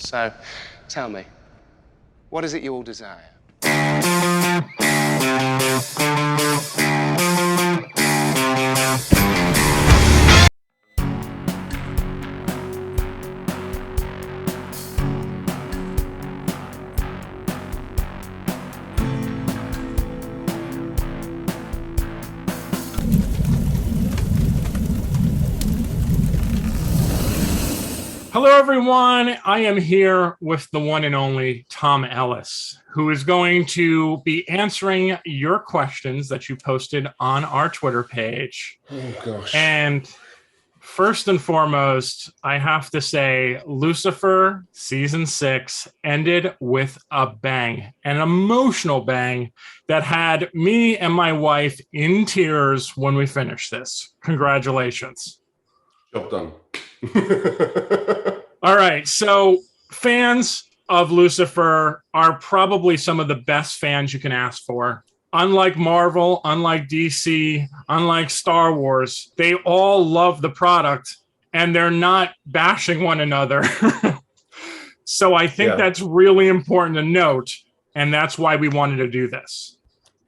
So, tell me, what is it you all desire? Hello, everyone. I am here with the one and only Tom Ellis, who is going to be answering your questions that you posted on our Twitter page. Oh, gosh. And first and foremost, I have to say, Lucifer Season 6 ended with a bang, an emotional bang that had me and my wife in tears when we finished this. Congratulations. Job done. All right, so fans of Lucifer are probably some of the best fans you can ask for. Unlike Marvel, unlike DC, unlike Star Wars, they all love the product and they're not bashing one another. So I think that's really important to note, and that's why we wanted to do this.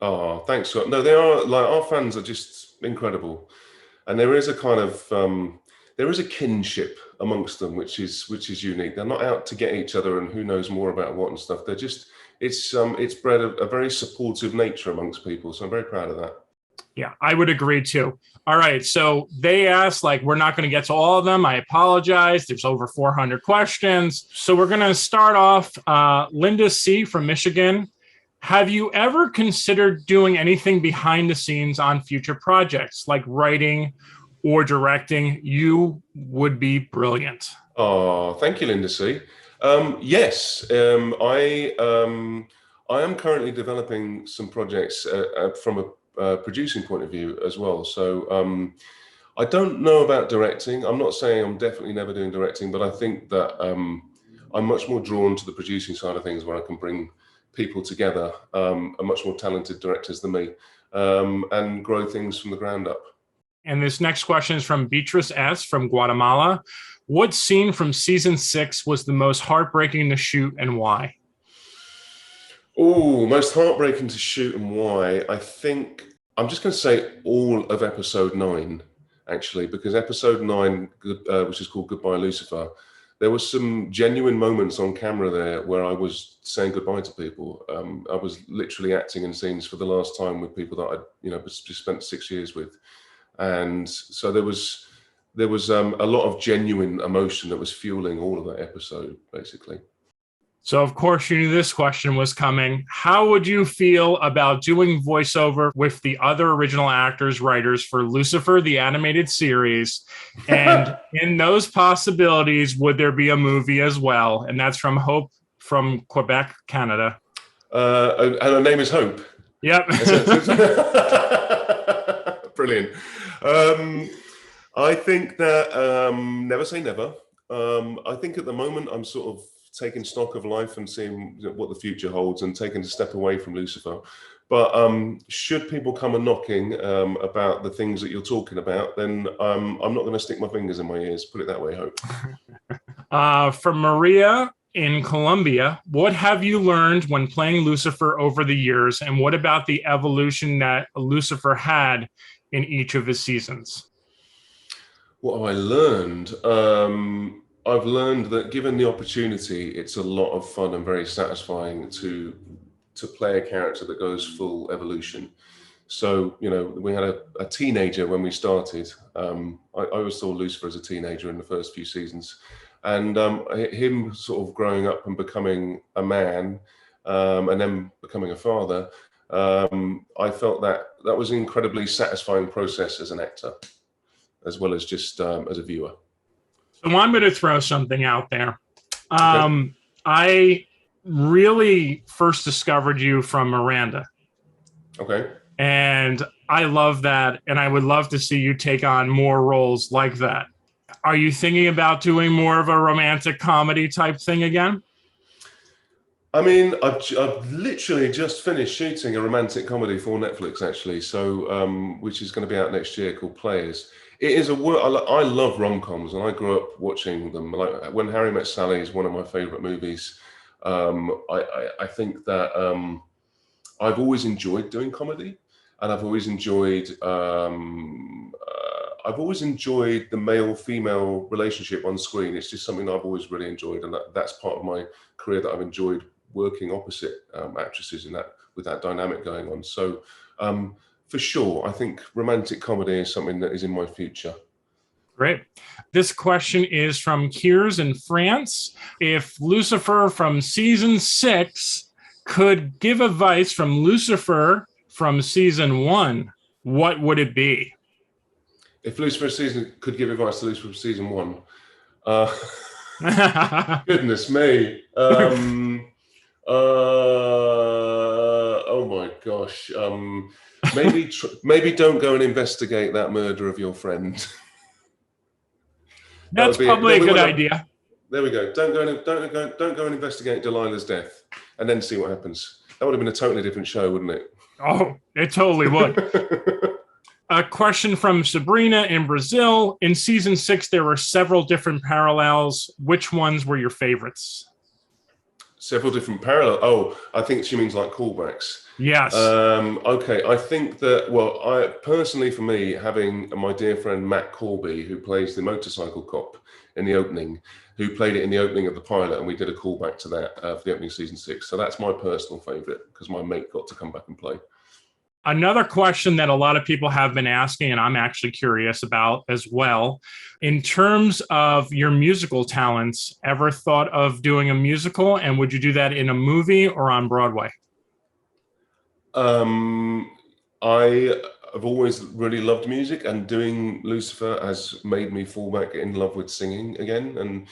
Oh, thanks, Scott. No, they are, like, our fans are just incredible. And there is a kind of there is a kinship amongst them, which is unique. They're not out to get each other and who knows more about what and stuff. They're just, it's bred a very supportive nature amongst people. So I'm very proud of that. Yeah, I would agree too. All right, so they asked, like, we're not going to get to all of them. I apologize. There's over 400 questions. So we're going to start off. Linda C. from Michigan. Have you ever considered doing anything behind the scenes on future projects, like writing or directing? You would be brilliant. Oh, thank you, Linda C. Yes, I am currently developing some projects from a producing point of view as well. So I don't know about directing. I'm not saying I'm definitely never doing directing, but I think that I'm much more drawn to the producing side of things, where I can bring people together, are much more talented directors than me, and grow things from the ground up. And this next question is from Beatrice S. from Guatemala. What scene from season 6 was the most heartbreaking to shoot and why? Oh, most heartbreaking to shoot and why? I think I'm just going to say all of episode 9, actually, because episode 9, which is called Goodbye Lucifer, there was some genuine moments on camera there where I was saying goodbye to people. I was literally acting in scenes for the last time with people that I'd just spent 6 years with. And so there was a lot of genuine emotion that was fueling all of that episode, basically. So, of course, you knew this question was coming. How would you feel about doing voiceover with the other original actors, writers for Lucifer, the animated series? And in those possibilities, would there be a movie as well? And that's from Hope from Quebec, Canada. And her name is Hope. Yep. Brilliant. I think that never say never. I think at the moment I'm sort of taking stock of life and seeing what the future holds and taking a step away from Lucifer. But should people come and knocking about the things that you're talking about, then I'm not going to stick my fingers in my ears. Put it that way, Hope. From Maria in Colombia, what have you learned when playing Lucifer over the years? And what about the evolution that Lucifer had in each of his seasons? What have I learned? I've learned that given the opportunity, it's a lot of fun and very satisfying to play a character that goes full evolution. So, we had a teenager when we started. I always saw Lucifer as a teenager in the first few seasons. And him sort of growing up and becoming a man, and then becoming a father, I felt that was an incredibly satisfying process as an actor, as well as just as a viewer. So I'm going to throw something out there. Okay. I really first discovered you from Miranda. Okay. And I love that. And I would love to see you take on more roles like that. Are you thinking about doing more of a romantic comedy type thing again? I mean, I've literally just finished shooting a romantic comedy for Netflix, actually. So, which is going to be out next year, called Players. It is I love rom-coms, and I grew up watching them. Like when Harry Met Sally is one of my favorite movies. I think that I've always enjoyed doing comedy, and I've always enjoyed the male-female relationship on screen. It's just something that I've always really enjoyed, and that's part of my career that I've enjoyed, working opposite actresses in that, with that dynamic going on. So for sure, I think romantic comedy is something that is in my future. Great. This question is from Kiers in France. If Lucifer from season 6 could give advice from Lucifer from season 1, what would it be? If Lucifer season could give advice to Lucifer from season 1, goodness me. Oh my gosh. Maybe don't go and investigate that murder of your friend. That's probably a good idea. There we go. Don't go and investigate Delilah's death, and then see what happens. That would have been a totally different show, wouldn't it? Oh, it totally would. A question from Sabrina in Brazil. In season 6, there were several different parallels. Which ones were your favorites? Several different parallels. Oh, I think she means like callbacks. Yes. Okay. I think that, well, I personally, for me, having my dear friend Matt Corby, who plays the motorcycle cop in the opening, who played it in the opening of the pilot, and we did a callback to that for the opening of season 6. So that's my personal favorite, because my mate got to come back and play. Another question that a lot of people have been asking, and I'm actually curious about as well, in terms of your musical talents, ever thought of doing a musical, and would you do that in a movie or on Broadway? I have always really loved music, and doing Lucifer has made me fall back in love with singing again, and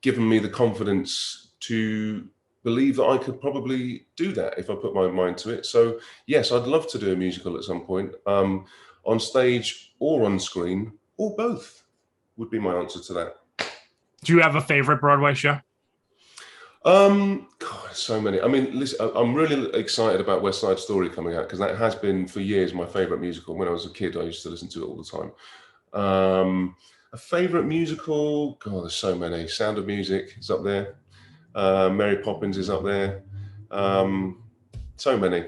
given me the confidence to believe that I could probably do that if I put my mind to it. So yes, I'd love to do a musical at some point, on stage or on screen, or both would be my answer to that. Do you have a favorite Broadway show? God, so many. I mean, listen, I'm really excited about West Side Story coming out, because that has been for years my favorite musical. When I was a kid, I used to listen to it all the time. A favorite musical? God, there's so many. Sound of Music is up there. Mary Poppins is up there. So many.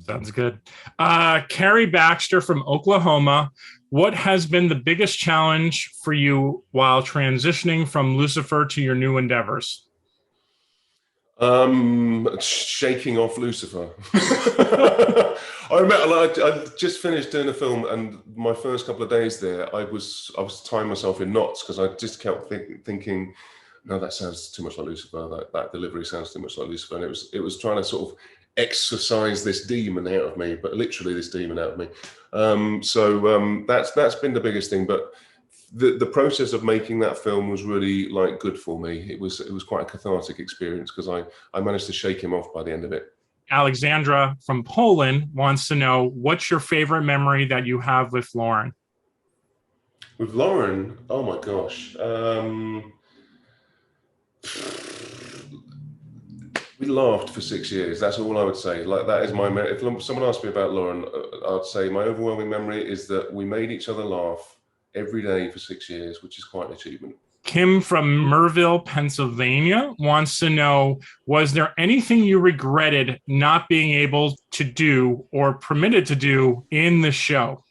Sounds good. Carrie Baxter from Oklahoma. What has been the biggest challenge for you while transitioning from Lucifer to your new endeavors? Shaking off Lucifer. I remember, I just finished doing a film, and my first couple of days there, I was tying myself in knots, because I just kept thinking, no, that sounds too much like Lucifer. That delivery sounds too much like Lucifer. And it was trying to sort of exorcise this demon out of me, but literally this demon out of me. That's been the biggest thing. But the process of making that film was really like good for me. It was quite a cathartic experience, because I managed to shake him off by the end of it. Alexandra from Poland wants to know, what's your favorite memory that you have with Lauren? With Lauren? Oh my gosh. We laughed for 6 years. That's all I would say. Like, that is my memory. If someone asked me about Lauren, I'd say my overwhelming memory is that we made each other laugh every day for 6 years, which is quite an achievement. Kim from Merville, Pennsylvania wants to know, was there anything you regretted not being able to do or permitted to do in the show?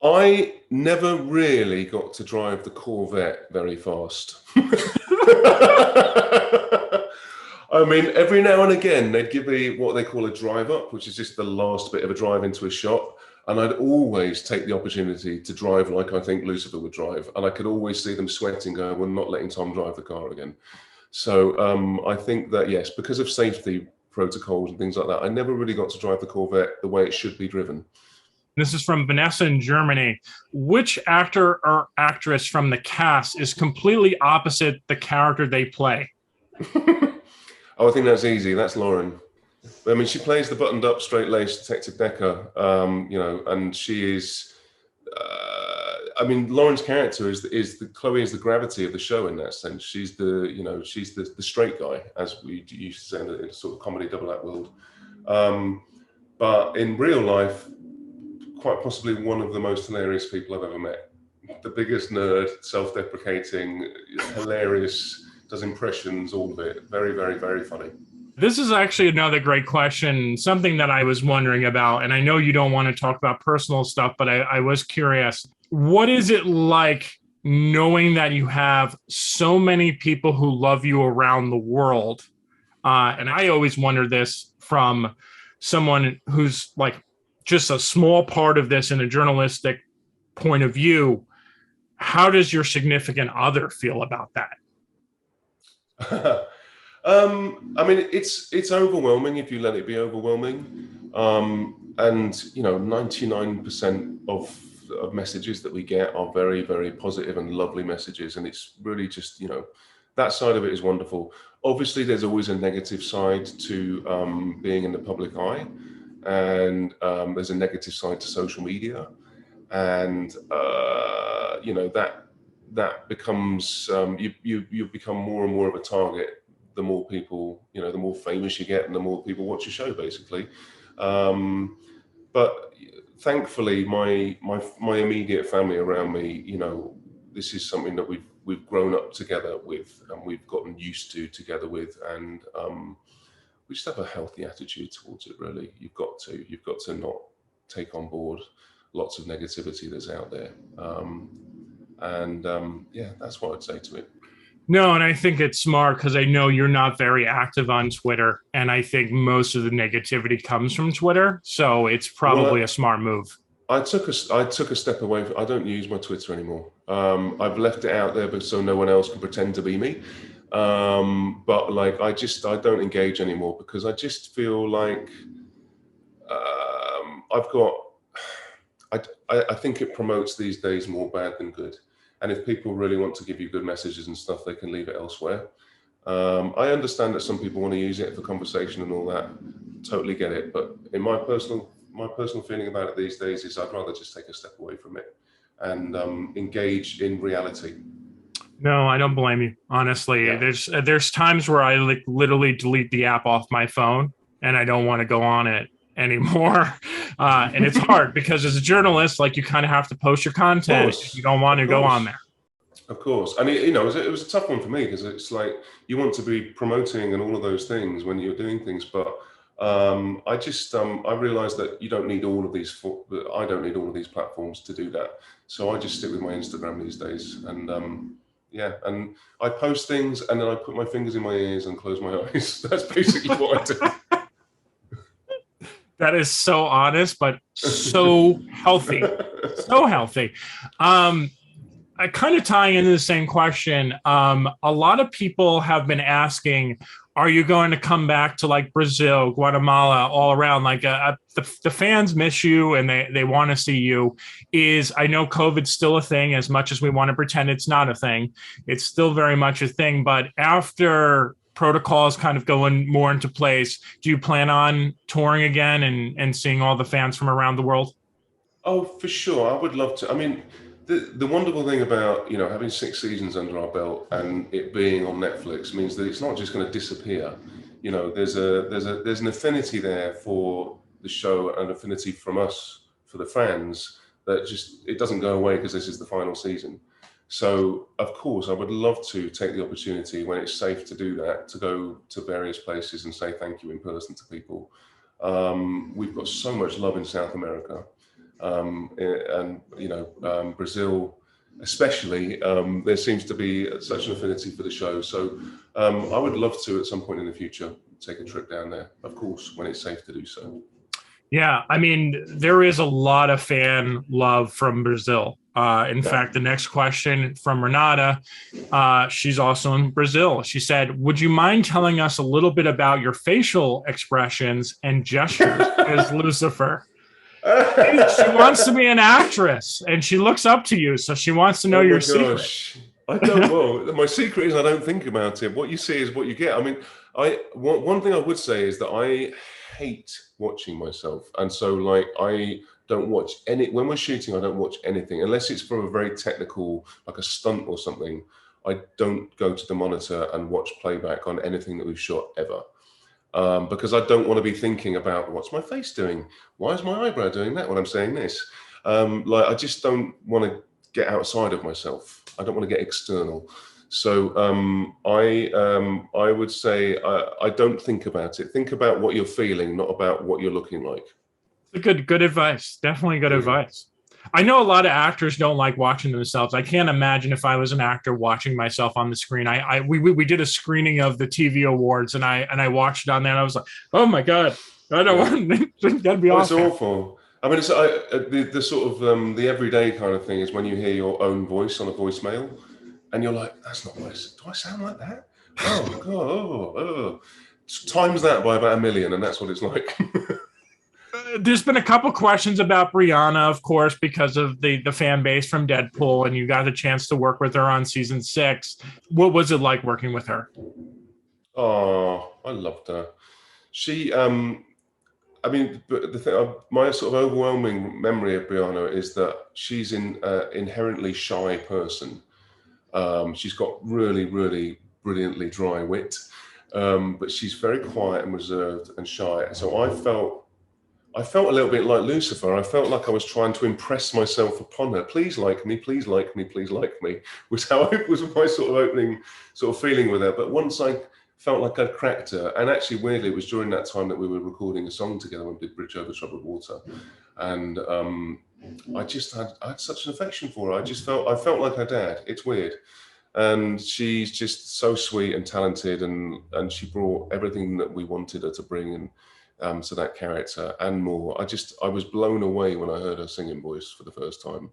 I never really got to drive the Corvette very fast. I mean, every now and again, they'd give me what they call a drive up, which is just the last bit of a drive into a shot. And I'd always take the opportunity to drive like I think Lucifer would drive. And I could always see them sweating, going, we're not letting Tom drive the car again. So I think that, yes, because of safety protocols and things like that, I never really got to drive the Corvette the way it should be driven. This is from Vanessa in Germany. Which actor or actress from the cast is completely opposite the character they play? Oh, I think that's easy. That's Lauren. I mean, she plays the buttoned-up, straight-laced Detective Decker, you know, and she is. I mean, Lauren's character Chloe is the gravity of the show in that sense. She's the straight guy, as we used to say in a sort of comedy double act world. But in real life, quite possibly one of the most hilarious people I've ever met. the biggest nerd, self-deprecating, hilarious, does impressions, all of it. Very, very, very funny. This is actually another great question, something that I was wondering about. And I know you don't want to talk about personal stuff, but I was curious. What is it like knowing that you have so many people who love you around the world? And I always wonder this from someone who's like just a small part of this in a journalistic point of view. How does your significant other feel about that? I mean, it's overwhelming if you let it be overwhelming. And, you know, 99% of messages that we get are very, very positive and lovely messages. And it's really just, you know, that side of it is wonderful. Obviously, there's always a negative side to being in the public eye. And there's a negative side to social media. And, you know, that becomes, you become more and more of a target the more people, you know, the more famous you get and the more people watch your show, basically. But thankfully, my immediate family around me, you know, this is something that we've grown up together with and we've gotten used to together with, and we just have a healthy attitude towards it, really. You've got to not take on board lots of negativity that's out there. Yeah, that's what I'd say to it. No, and I think it's smart because I know you're not very active on Twitter, and I think most of the negativity comes from Twitter. So it's probably a smart move. I took a step away. I don't use my Twitter anymore. I've left it out there, but so no one else can pretend to be me. But like, I don't engage anymore because I just feel like I think it promotes these days more bad than good. And if people really want to give you good messages and stuff, they can leave it elsewhere. I understand that some people want to use it for conversation and all that. Totally get it. But in my personal feeling about it these days is I'd rather just take a step away from it and engage in reality. No, I don't blame you. Honestly, yeah. There's times where I like literally delete the app off my phone and I don't want to go on it anymore. And it's hard because as a journalist, like you kind of have to post your content. You don't want to go on there. Of course. And you know, it was a tough one for me because it's like you want to be promoting and all of those things when you're doing things. But I realized that you don't need all of these. I don't need all of these platforms to do that. So I just stick with my Instagram these days. And yeah, and I post things and then I put my fingers in my ears and close my eyes. That's basically what I do. That is so honest, but so healthy. So healthy. I kind of tying into the same question. A lot of people have been asking, are you going to come back to like Brazil, Guatemala, all around? Like the fans miss you and they want to see you. I know COVID's still a thing, as much as we want to pretend it's not a thing. It's still very much a thing. But after protocols kind of going more into place, do you plan on touring again and seeing all the fans from around the world? Oh, for sure. I would love to. I mean, the wonderful thing about, you know, having 6 seasons under our belt and it being on Netflix means that it's not just going to disappear. You know, there's an affinity there for the show, an affinity from us for the fans that just, it doesn't go away because this is the final season. So, of course, I would love to take the opportunity when it's safe to do that, to go to various places and say thank you in person to people. We've got so much love in South America. And, you know, Brazil, especially, there seems to be such an affinity for the show. So I would love to, at some point in the future, take a trip down there, of course, when it's safe to do so. Yeah, I mean, there is a lot of fan love from Brazil. In fact, the next question from Renata, she's also in Brazil. She said, would you mind telling us a little bit about your facial expressions and gestures as Lucifer? She wants to be an actress and she looks up to you. So she wants to know your secret. I don't know. My secret is I don't think about it. What you see is what you get. I mean, one thing I would say is that I hate watching myself. And so like, I don't watch when we're shooting, I don't watch anything unless it's for a very technical, like a stunt or something. I don't go to the monitor and watch playback on anything that we've shot ever. Because I don't want to be thinking about what's my face doing? Why is my eyebrow doing that when I'm saying this? Like, I just don't want to get outside of myself. I don't want to get external. So I would say I don't think about it. Think about what you're feeling, not about what you're looking like. Good advice. Definitely good advice. I know a lot of actors don't like watching themselves. I can't imagine if I was an actor watching myself on the screen. We did a screening of the TV awards, and I watched it on there, and I was like, oh my god, I don't want. That'd be awful. It's awful. I mean, it's the sort of the everyday kind of thing is when you hear your own voice on a voicemail, and you're like, that's not nice. Do I sound like that? Oh god, oh. Times that by about 1 million, and that's what it's like. There's been a couple questions about Brianna, of course, because of the fan base from Deadpool, and you got a chance to work with her on season 6. What was it like working with her? Oh, I loved her. She, I mean, but the thing, my sort of overwhelming memory of Brianna is that she's an inherently shy person. She's got really, really brilliantly dry wit, but she's very quiet and reserved and shy. So I felt a little bit like Lucifer. I felt like I was trying to impress myself upon her. Please like me, please like me, please like me, was my sort of opening sort of feeling with her. But once I felt like I'd cracked her, and actually weirdly, it was during that time that we were recording a song together when we did Bridge Over Troubled Water. And I had such an affection for her. I felt like her dad. It's weird. And she's just so sweet and talented, and she brought everything that we wanted her to bring in. To that character and more. I was blown away when I heard her singing voice for the first time.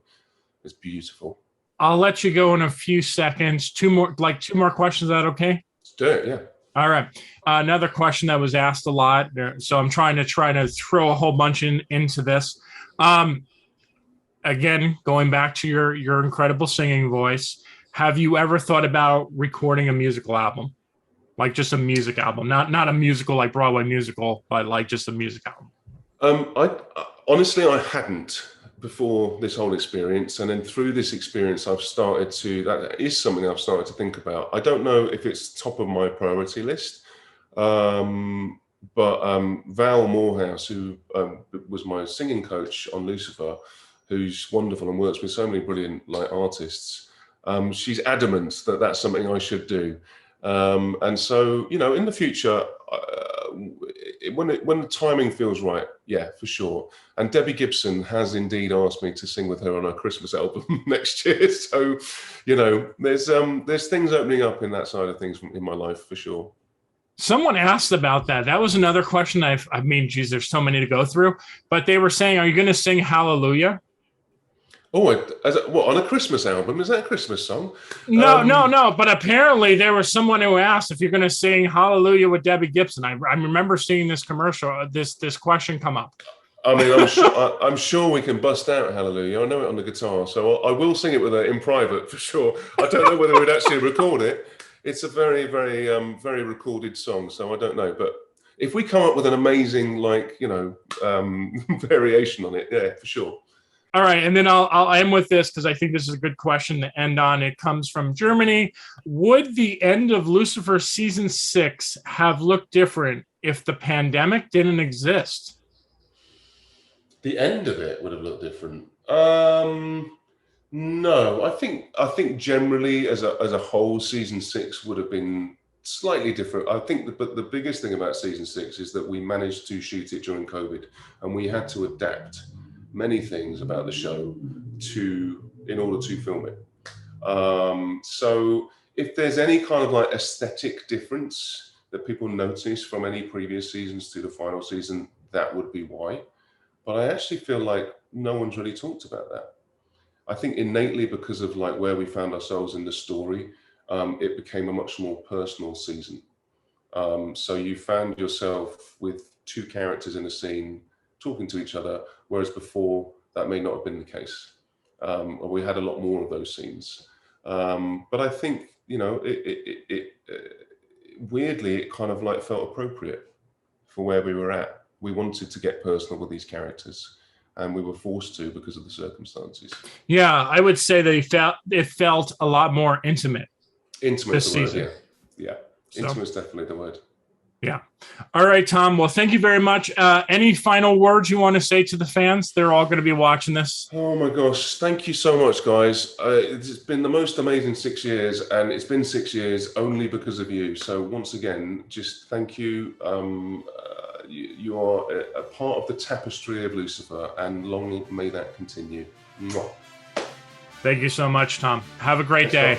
It's beautiful. I'll let you go in a few seconds. Two more questions. Is that okay? Let's do it, yeah. All right. Another question that was asked a lot. So I'm trying to throw a whole bunch into this. Again, going back to your incredible singing voice, have you ever thought about recording a musical album? Like just a music album, not a musical like Broadway musical, but like just a music album. I honestly hadn't before this whole experience, and then through this experience, that is something I've started to think about. I don't know if it's top of my priority list, but Val Morehouse, who was my singing coach on Lucifer, who's wonderful and works with so many brilliant artists, she's adamant that that's something I should do. And so, in the future, when the timing feels right, yeah, for sure. And Debbie Gibson has indeed asked me to sing with her on her Christmas album next year. So, there's things opening up in that side of things in my life for sure. Someone asked about that. That was another question. I mean, geez, there's so many to go through. But they were saying, are you going to sing Hallelujah? Oh, what, on a Christmas album? Is that a Christmas song? No. But apparently there was someone who asked if you're going to sing Hallelujah with Debbie Gibson. I remember seeing this commercial, this question come up. I mean, I'm sure we can bust out Hallelujah. I know it on the guitar, so I will sing it with her in private for sure. I don't know whether we'd actually record it. It's a very, very, very recorded song, so I don't know. But if we come up with an amazing, variation on it, yeah, for sure. All right, and then I'll end with this because I think this is a good question to end on. It comes from Germany. Would the end of Lucifer season 6 have looked different if the pandemic didn't exist? The end of it would have looked different. No, I think generally as a whole, season 6 would have been slightly different. I think but the biggest thing about season 6 is that we managed to shoot it during COVID, and we had to adapt many things about the show in order to film it. So if there's any kind of aesthetic difference that people notice from any previous seasons to the final season, that would be why. But I actually feel like no one's really talked about that. I think innately because of where we found ourselves in the story, it became a much more personal season. So you found yourself with 2 characters in a scene talking to each other, whereas before that may not have been the case. We had a lot more of those scenes. But I think, weirdly, it kind of felt appropriate for where we were at. We wanted to get personal with these characters, and we were forced to because of the circumstances. Yeah, I would say that it felt a lot more intimate. Intimate this season. Yeah. Intimate is definitely the word. Yeah. All right, Tom. Well, thank you very much. Any final words you want to say to the fans? They're all going to be watching this. Oh my gosh. Thank you so much, guys. It's been the most amazing 6 years, and it's been 6 years only because of you. So once again, just thank you. You are a part of the tapestry of Lucifer, and long may that continue. Mwah. Thank you so much, Tom. Have a great day.